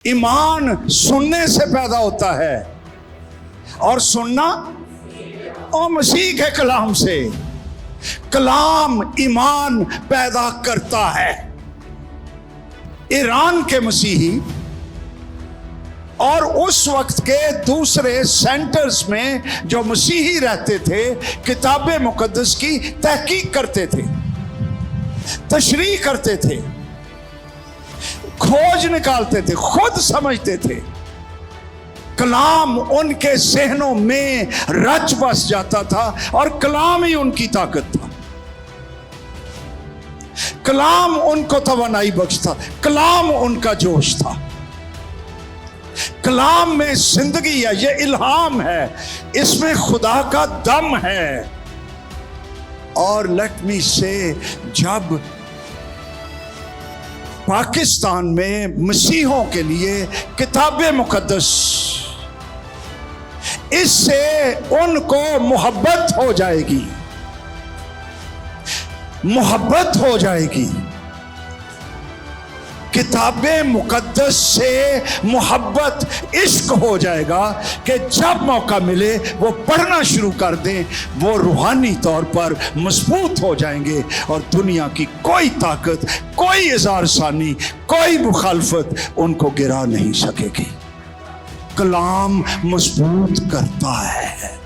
ईमान सुनने से पैदा होता है और सुनना और मसीह के कलाम से। कलाम ईमान पैदा करता है। ईरान के मसीही और उस वक्त के दूसरे सेंटर्स में जो मसीही रहते थे किताब मुकद्दस की तहकीक करते थे, तशरीह करते थे, खोज निकालते थे, खुद समझते थे। कलाम उनके ज़हनों में रच बस जाता था और कलाम ही उनकी ताकत था। कलाम उनको तवानाई बख्शता, कलाम उनका जोश था। कलाम में जिंदगी है, ये इल्हाम है, इसमें खुदा का दम है। और लेट मी से, जब पाकिस्तान में मसीहों के लिए किताब मुकद्दस, इससे उनको मोहब्बत हो जाएगी, मोहब्बत हो जाएगी। किताब मुकद्दस से मोहब्बत, इश्क हो जाएगा कि जब मौका मिले वो पढ़ना शुरू कर दें, वो रूहानी तौर पर मजबूत हो जाएंगे और दुनिया की कोई ताकत, कोई इज़ार सानी, कोई मुखालफत उनको गिरा नहीं सकेगी। कलाम मजबूत करता है।